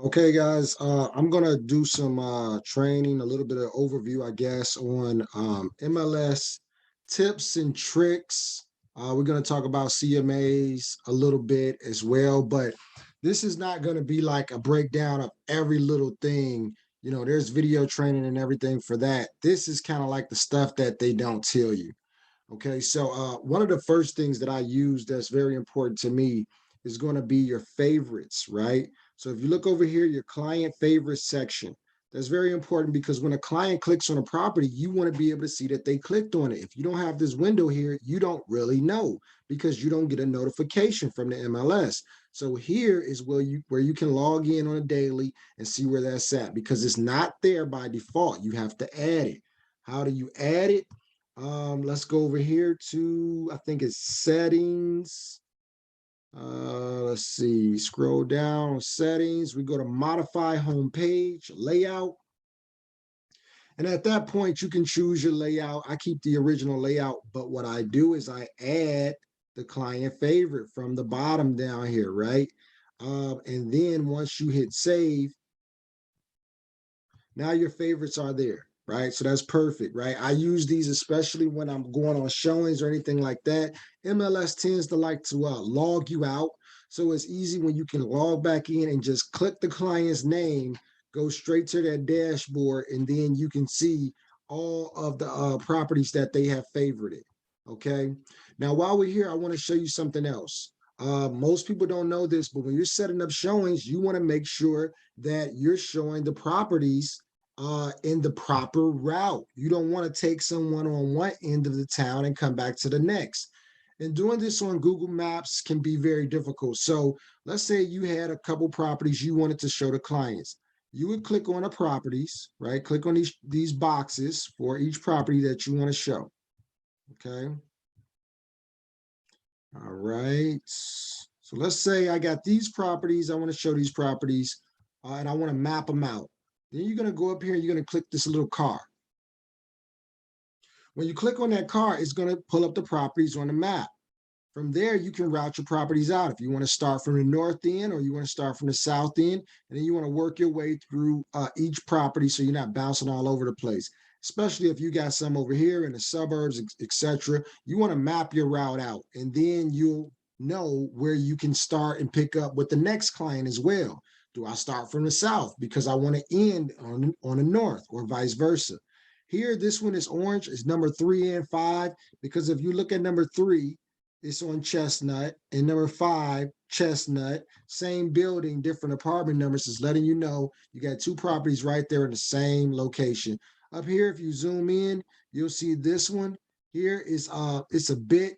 Okay, guys, I'm gonna do some training, a little bit of overview, I guess, on MLS tips and tricks. We're gonna talk about CMAs a little bit as well, but this is not gonna be like a breakdown of every little thing. You know, there's video training and everything for that. This is kind of like the stuff that they don't tell you. Okay, so one of the first things that I use that's very important to me is going to be your favorites, right? So if you look over here, your client favorites section, that's very important because when a client clicks on a property, you want to be able to see that they clicked on it. If you don't have this window here, you don't really know because you don't get a notification from the MLS. So here is where you can log in on a daily and see where that's at because it's not there by default. You have to add it. How do you add it? Let's go over here to, I think it's settings. Let's see, scroll down settings. We go to modify home page layout. And at that point, you can choose your layout. I keep the original layout, but what I do is I add the client favorite from the bottom down here, right? And then once you hit save, now your favorites are there, right? So that's perfect, right? I use these especially when I'm going on showings or anything like that. MLS tends to like to log you out. So it's easy when you can log back in and just click the client's name, go straight to their dashboard, and then you can see all of the properties that they have favorited. Okay. Now, while we're here, I want to show you something else. Most people don't know this, but when you're setting up showings, you want to make sure that you're showing the properties in the proper route. You don't want to take someone on one end of the town and come back to the next. And doing this on Google Maps can be very difficult. So let's say you had a couple properties you wanted to show the clients. You would click on the properties, right? Click on these boxes for each property that you want to show. Okay. All right. So let's say I got these properties. I want to show these properties and I want to map them out. Then you're going to go up here and you're going to click this little car. When you click on that car, it's going to pull up the properties on the map. From there, you can route your properties out. If you want to start from the north end or you want to start from the south end, and then you want to work your way through each property so you're not bouncing all over the place. Especially if you got some over here in the suburbs, etc. You want to map your route out, and then you'll know where you can start and pick up with the next client as well. Do I start from the south because I want to end on the north or vice versa? Here, this one is orange, is number 3 and 5, because if you look at number 3, it's on Chestnut, and number 5, Chestnut, same building, different apartment numbers, is letting you know you got two properties right there in the same location. Up here, if you zoom in, you'll see this one here is it's a bit,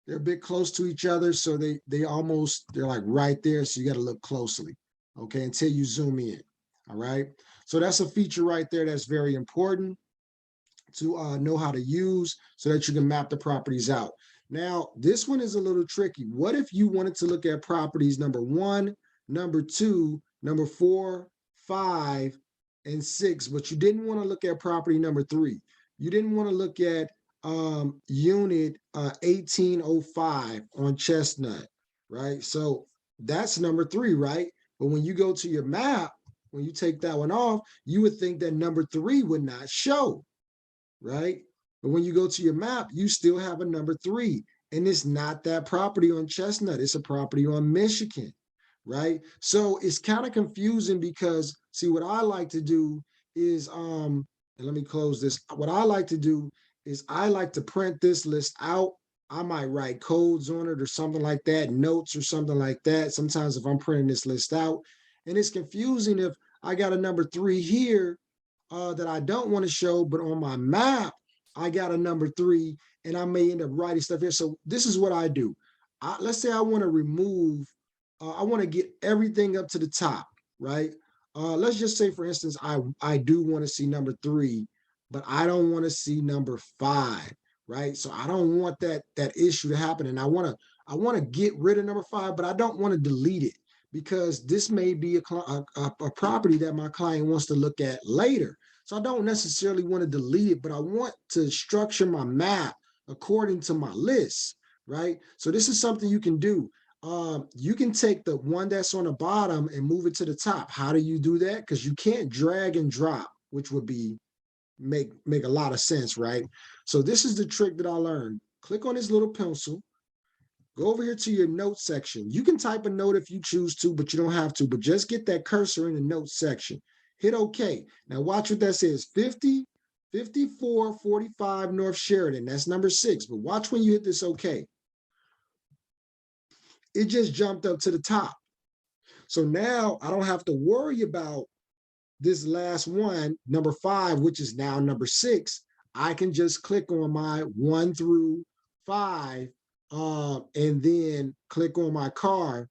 they're a bit close to each other, so they're like right there, so you got to look closely, okay, until you zoom in. All right, so that's a feature right there that's very important to know how to use so that you can map the properties out. Now, this one is a little tricky. What if you wanted to look at properties number 1, number 2, number 4, 5, and 6, but you didn't want to look at property number 3. You didn't want to look at unit 1805 on Chestnut, right? So that's number 3, right? But when you go to your map, when you take that one off, you would think that number 3 would not show, right? But when you go to your map, you still have a number 3, and it's not that property on Chestnut. It's a property on Michigan, right? So it's kind of confusing because, see, what I like to do is, and let me close this. What I like to do is I like to print this list out. I might write codes on it or something like that, notes or something like that. Sometimes if I'm printing this list out, and it's confusing if I got a number 3 here that I don't want to show, but on my map, I got a number 3 and I may end up writing stuff here. So this is what I do. Let's say I want to remove, I want to get everything up to the top, right? Let's just say, for instance, I do want to see number 3, but I don't want to see number 5, right? So I don't want that issue to happen. And I want to get rid of number 5, but I don't want to delete it because this may be a property that my client wants to look at later. So I don't necessarily want to delete it, but I want to structure my map according to my list, right? So this is something you can do. You can take the one that's on the bottom and move it to the top. How do you do that? Because you can't drag and drop, which would be make a lot of sense, right? So this is the trick that I learned. Click on this little pencil, go over here to your notes section. You can type a note if you choose to, but you don't have to, but just get that cursor in the notes section. Hit OK. Now watch what that says, 5445 North Sheridan. That's number 6, but watch when you hit this OK. It just jumped up to the top. So now I don't have to worry about this last one, number 5, which is now number 6. I can just click on my 1 through 5 and then click on my car,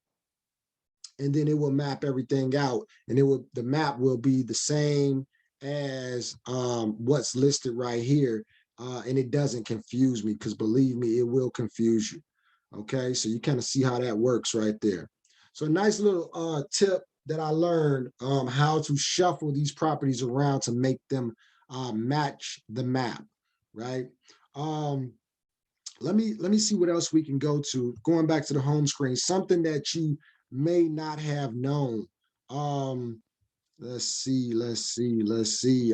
and then it will map everything out, and the map will be the same as what's listed right here, and it doesn't confuse me, because believe me, it will confuse you. Okay, so you kind of see how that works right there. So a nice little tip that I learned, how to shuffle these properties around to make them match the map, right? Let me see what else we can go to. Going back to the home screen, something that you may not have known. Let's see.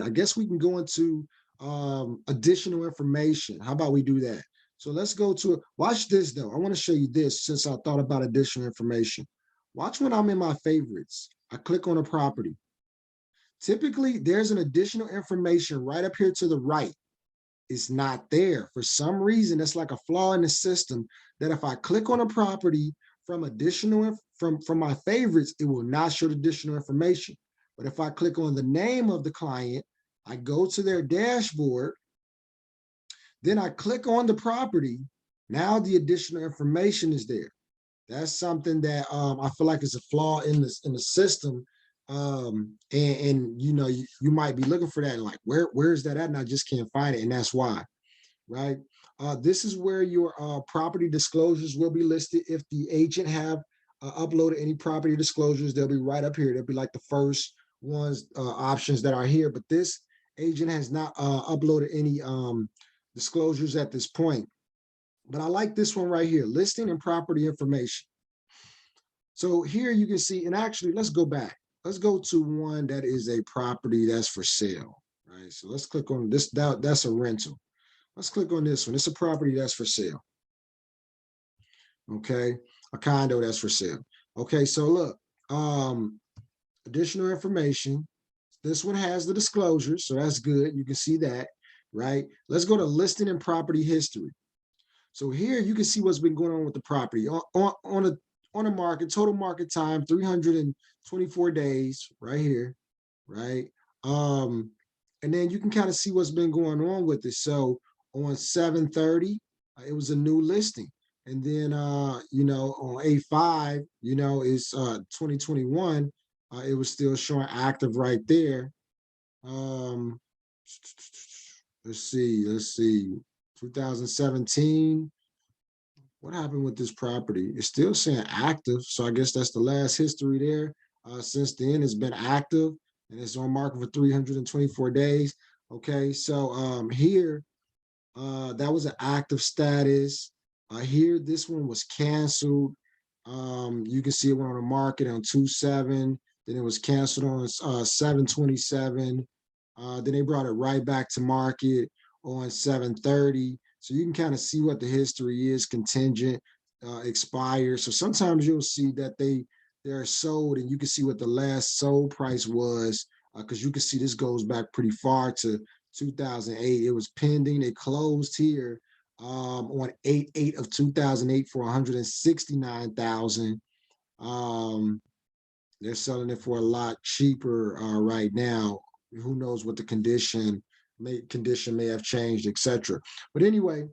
I guess we can go into additional information. How about we do that? So let's go to, watch this though. I want to show you this since I thought about additional information. Watch when I'm in my favorites. I click on a property. Typically, there's an additional information right up here to the right. It's not there. For some reason, it's like a flaw in the system that if I click on a property from from my favorites, it will not show additional information. But if I click on the name of the client, I go to their dashboard, then I click on the property. Now the additional information is there. That's something that I feel like is a flaw in the system. And you know, you might be looking for that and like, where's that at? And I just can't find it. And that's why, right? This is where your property disclosures will be listed. If the agent have uploaded any property disclosures, they'll be right up here. They'll be like the first ones, options that are here. But this agent has not uploaded any disclosures at this point. But I like this one right here, listing and property information. So here you can see, and actually let's go back. Let's go to one that is a property that's for sale, right? So let's click on this, that's a rental. Let's click on this one. It's a property that's for sale. Okay, a condo that's for sale. Okay, so look, additional information. This one has the disclosures, so that's good. You can see that, right? Let's go to listing and property history. So here you can see what's been going on with the property on a market, total market time, 324 days right here, right? And then you can kind of see what's been going on with it. So on 7/30, it was a new listing. And then, you know, on 8/5, you know, it's 2021, it was still showing active right there. Um, let's see, 2017. What happened with this property? It's still saying active, so I guess that's the last history there. Since then, it's been active, and it's on market for 324 days. Okay, so here, that was an active status. Here, this one was canceled. You can see it went on the market on 2/7. Then it was canceled on 7/27. Then they brought it right back to market on 7/30. So you can kind of see what the history is, contingent, expired. So sometimes you'll see that they're sold, and you can see what the last sold price was, because you can see this goes back pretty far to 2008. It was pending. It closed here on 8/8 of 2008 for 169,000. They're selling it for a lot cheaper right now. Who knows what the condition may have changed, etc. But anyway,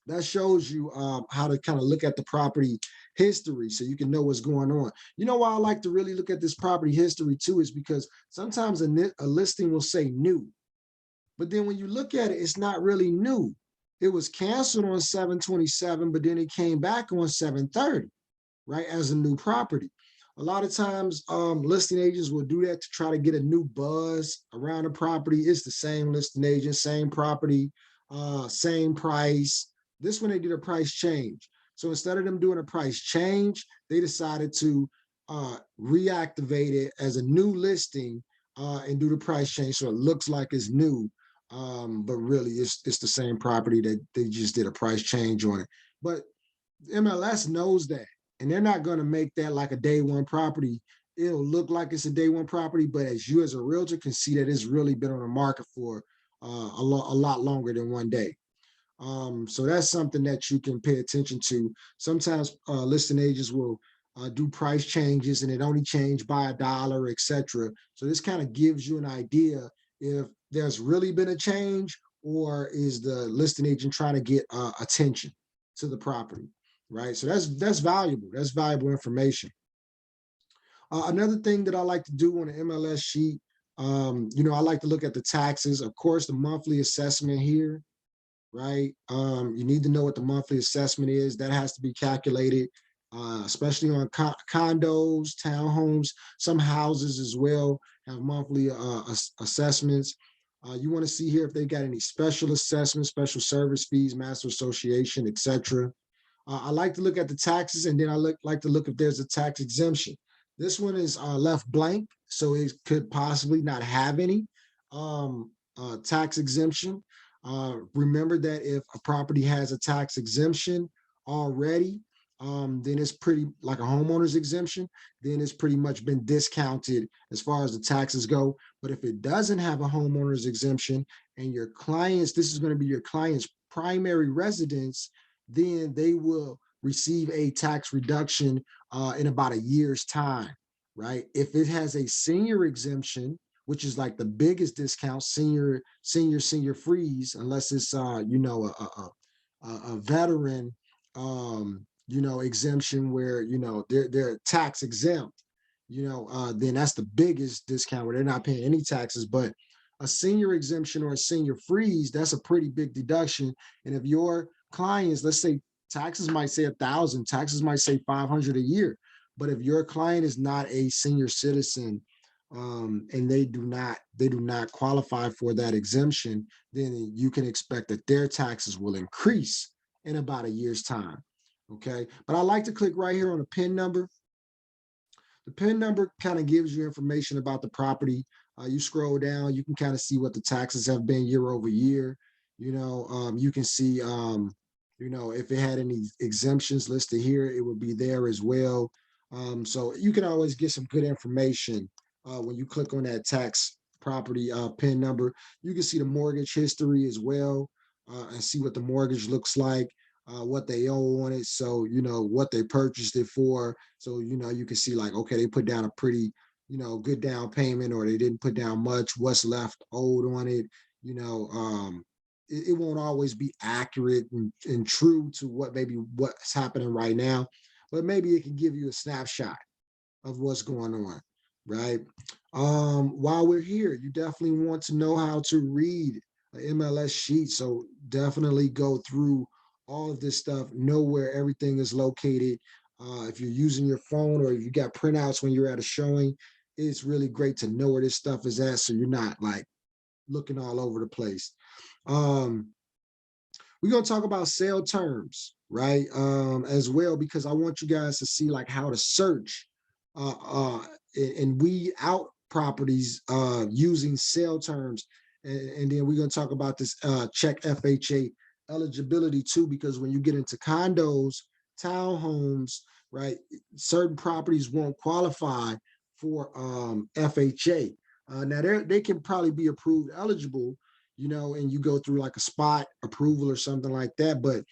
that shows you how to kind of look at the property history so you can know what's going on. You know why I like to really look at this property history too is because sometimes a listing will say new, but then when you look at it, it's not really new. It was canceled on 7/27, but then it came back on 7/30, right, as a new property. A lot of times listing agents will do that to try to get a new buzz around the property. It's the same listing agent, same property, same price. This one they did a price change. So instead of them doing a price change, they decided to reactivate it as a new listing and do the price change so it looks like it's new. But really it's the same property that they just did a price change on it. But MLS knows that, and they're not going to make that like a day one property. It'll look like it's a day one property, but as you as a realtor can see that it's really been on the market for a lot longer than one day. So that's something that you can pay attention to. Sometimes listing agents will do price changes and it only change by $1, etc. So this kind of gives you an idea if there's really been a change or is the listing agent trying to get attention to the property, right? So that's valuable. That's valuable information. Another thing that I like to do on the MLS sheet, I like to look at the taxes. Of course, the monthly assessment here, right? You need to know what the monthly assessment is. That has to be calculated, especially on condos, townhomes. Some houses as well have monthly assessments. You want to see here if they got any special assessments, special service fees, master association, etc. I like to look at the taxes, and then like to look if there's a tax exemption. This one is left blank, so it could possibly not have any tax exemption. Remember that if a property has a tax exemption already, then it's pretty like a homeowner's exemption, then it's pretty much been discounted as far as the taxes go. But if it doesn't have a homeowner's exemption and your clients, this is going to be your client's primary residence, then they will receive a tax reduction in about a year's time, right? If it has a senior exemption, which is like the biggest discount, senior freeze, unless it's a veteran exemption where they're tax exempt, then that's the biggest discount where they're not paying any taxes. But a senior exemption or a senior freeze, that's a pretty big deduction. And if your clients, let's say taxes might say 1,000, taxes might say 500 a year, but if your client is not a senior citizen and they do not qualify for that exemption, then you can expect that their taxes will increase in about a year's time. Okay, but I like to click right here on the PIN number. The PIN number kind of gives you information about the property. You scroll down, you can kind of see what the taxes have been year over year. You can see, if it had any exemptions listed here, it would be there as well. So you can always get some good information when you click on that tax property PIN number. You can see the mortgage history as well and see what the mortgage looks like. What they owe on it, so what they purchased it for, so you can see like, okay, they put down a pretty good down payment, or they didn't put down much, what's left owed on it. It won't always be accurate and true to what's happening right now, but maybe it can give you a snapshot of what's going on, right? While we're here, you definitely want to know how to read an MLS sheet, so definitely go through all of this stuff, know where everything is located. If you're using your phone or if you got printouts when you're at a showing, it's really great to know where this stuff is at so you're not like looking all over the place. We're going to talk about sale terms, right? As well, because I want you guys to see like how to search and weed out properties using sale terms. And then we're going to talk about this check FHA eligibility too, because when you get into condos, townhomes, right, certain properties won't qualify for FHA. Now they can probably be approved eligible, and you go through like a spot approval or something like that, but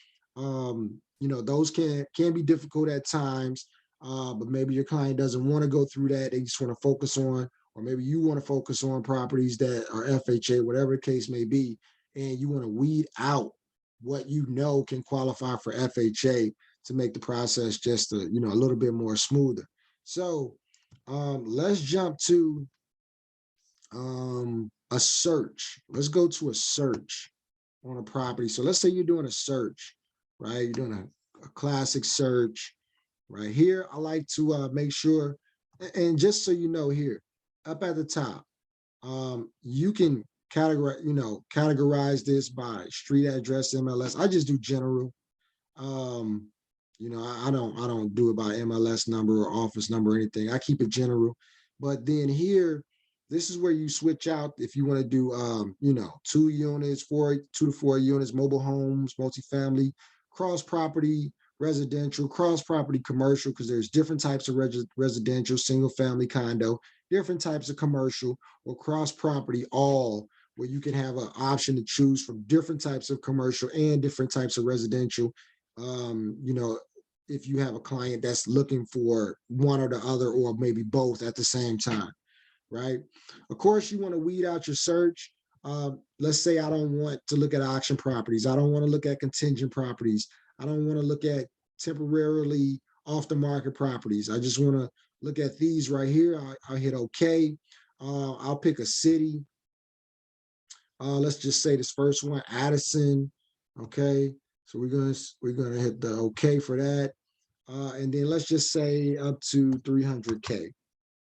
those can be difficult at times. But maybe your client doesn't want to go through that. They just want to focus on, or maybe you want to focus on properties that are FHA, whatever the case may be, and you want to weed out what can qualify for FHA to make the process just a little bit more smoother. So let's jump to a search. Let's go to a search on a property. So let's say you're doing a search, right? You're doing a classic search right here. I like to make sure, and just so you know here, up at the top, you can categorize this by street address, MLS. I just do general. You know, I don't do it by MLS number or office number or anything. I keep it general. But then here, this is where you switch out if you want to do you know, 2 units, 2 to 4 units, mobile homes, multifamily, cross property, residential, cross property commercial, because there's different types of residential, single family condo, different types of commercial, or cross property all, where you can have an option to choose from different types of commercial and different types of residential. You know, if you have a client that's looking for one or the other, or maybe both at the same time, right? Of course, you want to weed out your search. Let's say I don't want to look at auction properties. I don't want to look at contingent properties. I don't want to look at temporarily off the market properties. I just want to look at these right here. I'll hit OK. I'll pick a city. Let's just say this first one, Addison. Okay, so we're gonna hit the OK for that. And then let's just say up to 300K.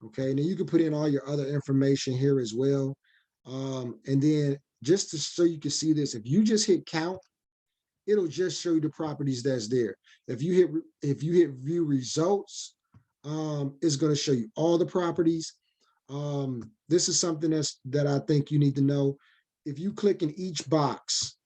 Okay, and then you can put in all your other information here as well. And then just to, so you can see this, if you just hit count, it'll just show you the properties that's there. If you hit view results, it's going to show you all the properties. This is something that I think you need to know. If you click in each box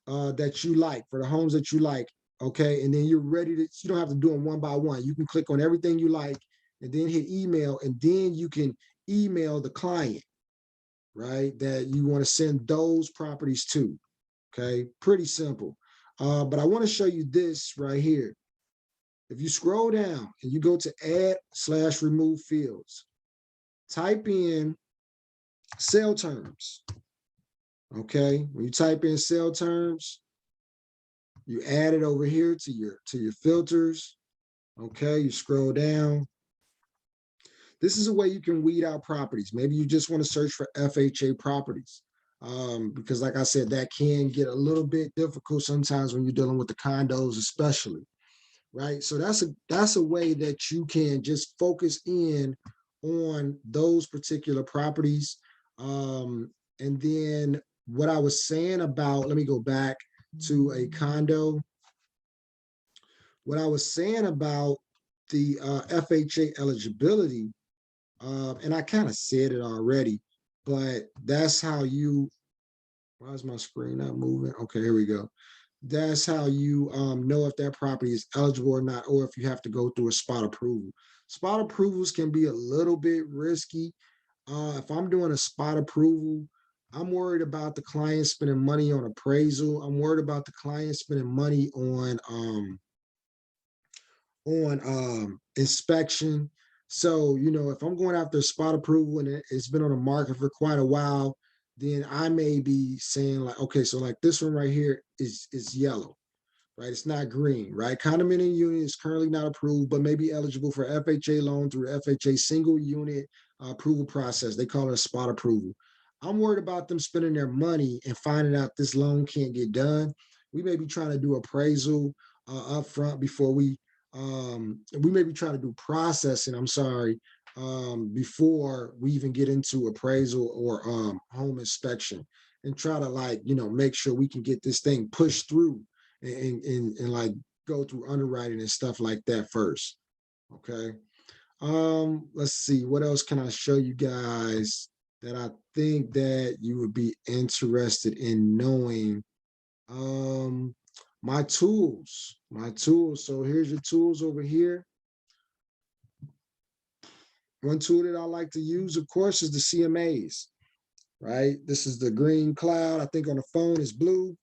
that you like, for the homes that you like, okay, and then you're ready to, you don't have to do them one by one. You can click on everything you like and then hit email, and then you can email the client, right, that you want to send those properties to. Okay, pretty simple. But I want to show you this right here. If you scroll down and you go to add/remove fields, type in sale terms. Okay, when you type in sale terms, you add it over here to your filters. Okay, you scroll down. This is a way you can weed out properties. Maybe you just want to search for FHA properties, because like I said, that can get a little bit difficult sometimes when you're dealing with the condos, especially, right? So that's a way that you can just focus in on those particular properties. And then what I was saying about, let me go back to a condo. What I was saying about the FHA eligibility, and I kind of said it already, but that's how you, why is my screen not moving? Okay, here we go. That's how you know if that property is eligible or not, or if you have to go through a spot approval. Spot approvals can be a little bit risky. If I'm doing a spot approval, I'm worried about the client spending money on appraisal. I'm worried about the client spending money on inspection. So, you know, if I'm going after a spot approval and it's been on the market for quite a while, then I may be saying like, okay, so like this one right here is yellow, right? It's not green, right? Condominium unit is currently not approved, but may be eligible for FHA loan through FHA single unit approval process. They call it a spot approval. I'm worried about them spending their money and finding out this loan can't get done. We may be trying to do appraisal up front before we may be trying to do processing, I'm sorry, before we even get into appraisal or home inspection, and try to, like, you know, make sure we can get this thing pushed through and like go through underwriting and stuff like that first. Okay. Let's see, what else can I show you guys that I think that you would be interested in knowing. Um, my tools. So here's your tools over here. One tool that I like to use, of course, is the CMAs, right? This is the green cloud. I think on the phone is blue,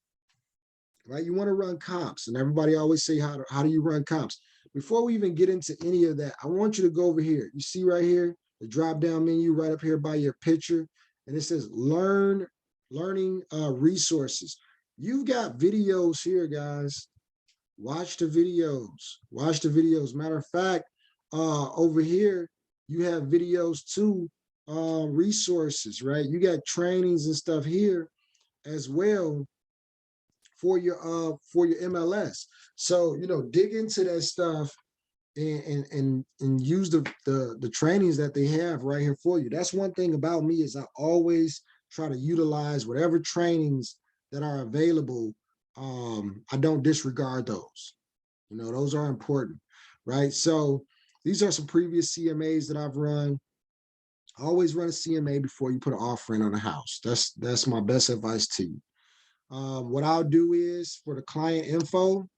right? You want to run comps, and everybody always say, how do you run comps? Before we even get into any of that, I want you to go over here. You see right here, the drop down menu right up here by your picture, and it says learning resources. You've got videos here, guys. Watch the videos. Watch the videos. Matter of fact, over here, you have videos too, resources, right? You got trainings and stuff here as well for your MLS. So, you know, dig into that stuff and use the trainings that they have right here for you. That's one thing about me, is I always try to utilize whatever trainings that are available. I don't disregard those. Those are important, right? So these are some previous CMAs that I've run. Always run a CMA before you put an offer in on a house. That's my best advice to you. What I'll do is for the client info,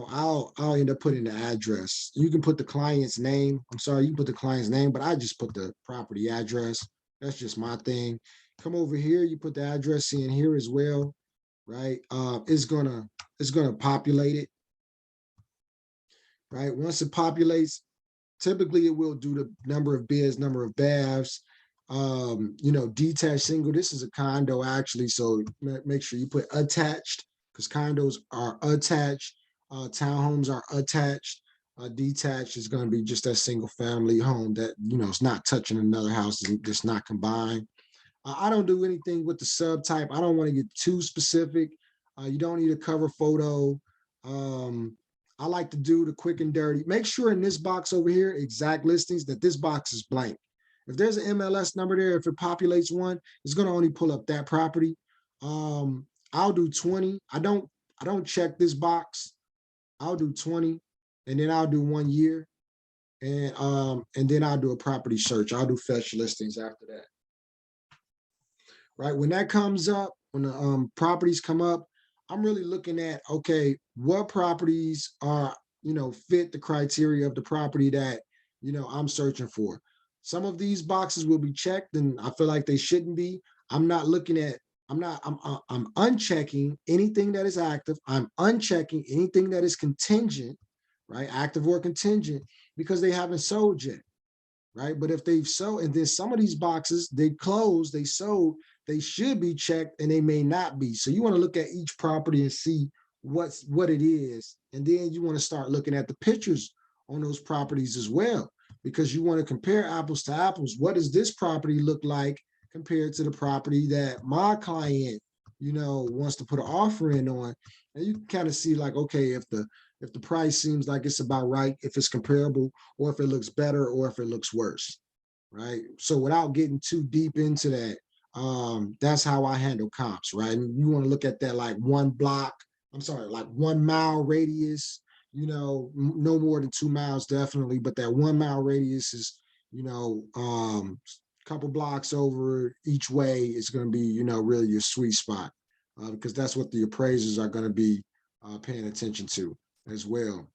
I'll end up putting the address. You can put the client's name. I'm sorry, you can put the client's name, but I just put the property address. That's just my thing. Come over here, you put the address in here as well, right? It's gonna populate it, right? Once it populates, typically it will do the number of bids, number of baths, detached single. This is a condo actually, so make sure you put attached because condos are attached, townhomes are attached. Detached is going to be just that single family home that it's not touching another house, it's not combined. I don't do anything with the subtype. I don't want to get too specific. You don't need a cover photo. Um, I like to do the quick and dirty. Make sure in this box over here, exact listings, that this box is blank. If there's an MLS number there, if it populates one, it's going to only pull up that property. I'll do 20. I don't check this box. I'll do 20, and then I'll do 1 year, and then I'll do a property search. I'll do fetch listings after that. Right? When that comes up, when the properties come up, I'm really looking at, okay, what properties are, fit the criteria of the property that, I'm searching for. Some of these boxes will be checked and I feel like they shouldn't be. I'm not looking at, I'm unchecking anything that is active. I'm unchecking anything that is contingent, right? Active or contingent, because they haven't sold yet, right? But if they've sold, and then some of these boxes, they closed, they sold, they should be checked and they may not be. So you want to look at each property and see what it is. And then you want to start looking at the pictures on those properties as well, because you want to compare apples to apples. What does this property look like compared to the property that my client, wants to put an offer in on? And you can kind of see like, okay, if the price seems like it's about right, if it's comparable, or if it looks better, or if it looks worse, right? So without getting too deep into that, that's how I handle comps, right? And you want to look at that like 1 block, I'm sorry, like 1 mile radius, no more than 2 miles definitely, but that 1 mile radius is, a couple blocks over each way is going to be, really your sweet spot, because that's what the appraisers are going to be paying attention to as well.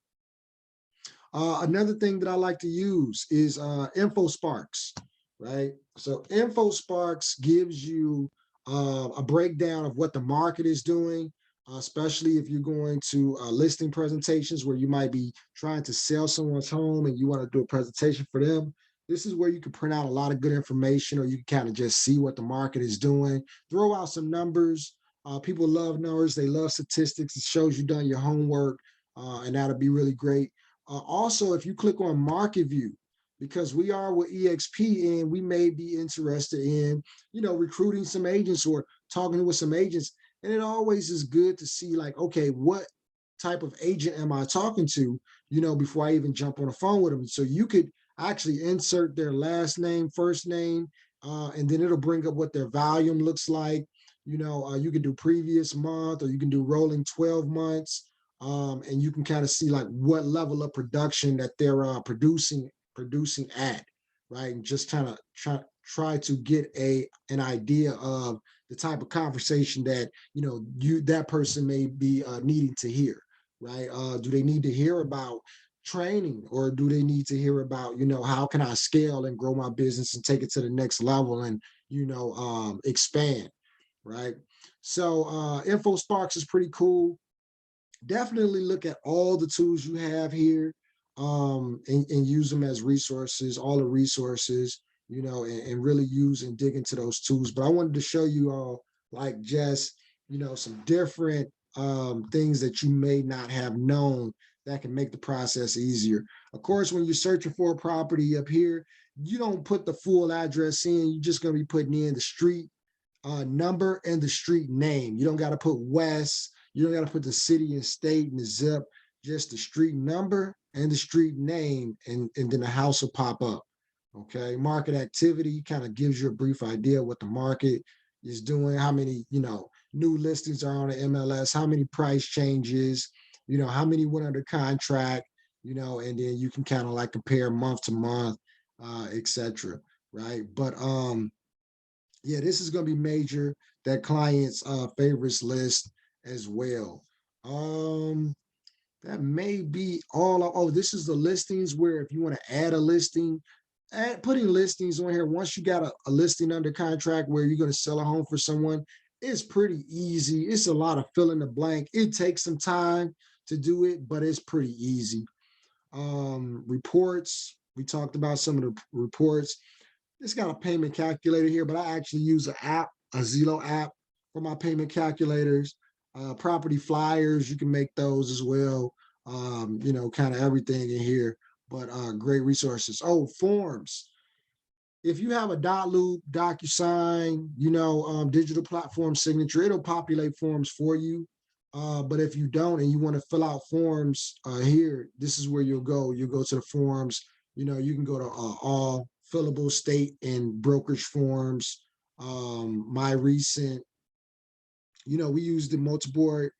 Another thing that I like to use is InfoSparks, right? So InfoSparks gives you a breakdown of what the market is doing, especially if you're going to listing presentations where you might be trying to sell someone's home and you want to do a presentation for them. This is where you can print out a lot of good information, or you can kind of just see what the market is doing, throw out some numbers. People love numbers. They love statistics. It shows you've done your homework, and that'll be really great. Also, if you click on Market View, because we are with EXP and we may be interested in, recruiting some agents or talking with some agents. And it always is good to see like, okay, what type of agent am I talking to, before I even jump on the phone with them. So you could actually insert their last name, first name, and then it'll bring up what their volume looks like. You can do previous month, or you can do rolling 12 months. And you can kind of see like what level of production that they're producing at, right? And just kind of try to get an idea of the type of conversation that that person may be needing to hear, right? Do they need to hear about training, or do they need to hear about how can I scale and grow my business and take it to the next level and expand, right? So InfoSparks is pretty cool. Definitely look at all the tools you have here, and use them as resources, all the resources, and really use and dig into those tools. But I wanted to show you all like just, some different things that you may not have known that can make the process easier. Of course, when you're searching for a property up here, you don't put the full address in. You're just going to be putting in the street number and the street name. You don't got to put West. You don't got to put the city and state and the zip, just the street number and the street name, and then the house will pop up. Okay. Market activity kind of gives you a brief idea what the market is doing, how many, new listings are on the MLS, how many price changes, you know, how many went under contract, you know, and then you can kind of like compare month to month, etc. Right. But yeah, this is going to be major, that client's favorites list as well. Um, that may be all. Oh, this is the listings where if you want to add a listing, putting listings on here. Once you got a listing under contract where you're going to sell a home for someone, it's pretty easy. It's a lot of fill in the blank. It takes some time to do it, but it's pretty easy. Reports. We talked about some of the reports. It's got a payment calculator here, but I actually use an app, a Zillow app for my payment calculators. Property flyers, you can make those as well. You know, kind of everything in here, but great resources. Oh, forms. If you have a dot loop, DocuSign, you know, digital platform signature, it'll populate forms for you. But if you don't and you want to fill out forms here, this is where you'll go. You'll go to the forms. You know, you can go to all fillable state and brokerage forms. My recent, you know, we use the multi-board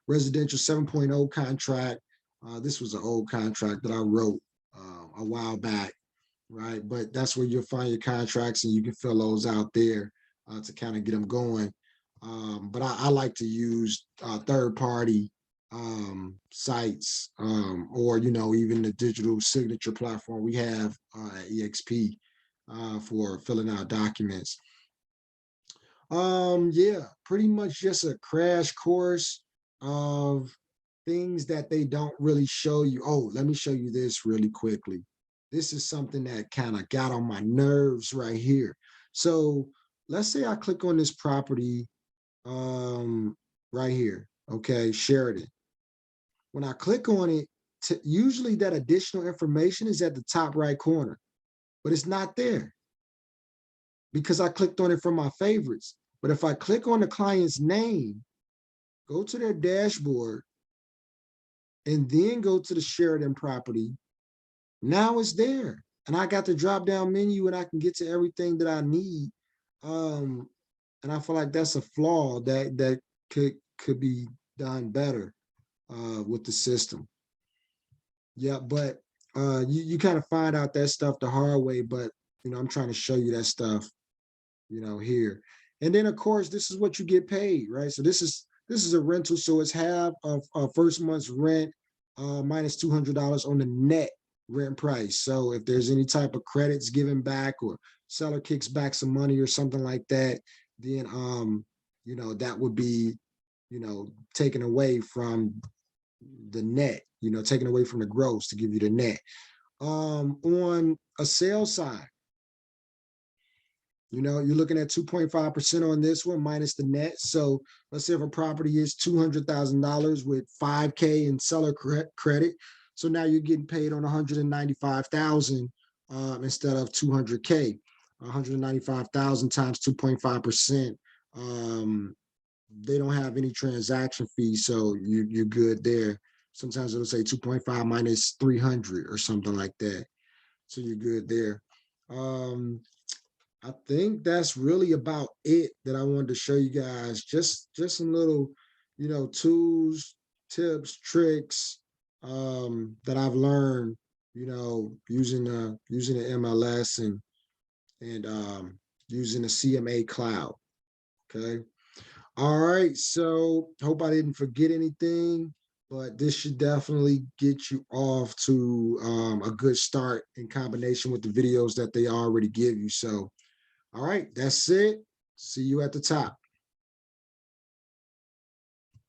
residential 7.0 contract. This was an old contract that I wrote a while back, right? But that's where you'll find your contracts and you can fill those out there to kind of get them going. But I like to use third-party sites or, you know, even the digital signature platform we have at EXP for filling out documents. Yeah, pretty much just a crash course of things that they don't really show you. Oh, let me show you this really quickly. This is something that kind of got on my nerves right here. So let's say I click on this property right here. Okay, Sheridan. When I click on it, usually that additional information is at the top right corner, but it's not there because I clicked on it from my favorites. But if I click on the client's name, go to their dashboard, and then go to the Sheridan property, now it's there. And I got the drop down menu and I can get to everything that I need. And I feel like that's a flaw that could be done better with the system. Yeah, but you kind of find out that stuff the hard way, but you know, I'm trying to show you that stuff, you know, here. And then of course, this is what you get paid, right? So this is a rental, so it's half of first month's rent minus $200 on the net rent price. So if there's any type of credits given back or seller kicks back some money or something like that, then you know, that would be, you know, taken away from the net, you know, taken away from the gross to give you the net. On a sales side, you know, you're looking at 2.5% on this one minus the net. So let's say if a property is $200,000 with 5K in seller credit. So now you're getting paid on 195,000 instead of 200K. 195,000 times 2.5%. They don't have any transaction fees, so you're good there. Sometimes it'll say 2.5 minus 300 or something like that. So you're good there. I think that's really about it that I wanted to show you guys. Just some little, you know, tools, tips, tricks that I've learned, you know, using the MLS and using the CMA cloud. Okay. All right. So hope I didn't forget anything, but this should definitely get you off to a good start in combination with the videos that they already give you. So all right, that's it. See you at the top.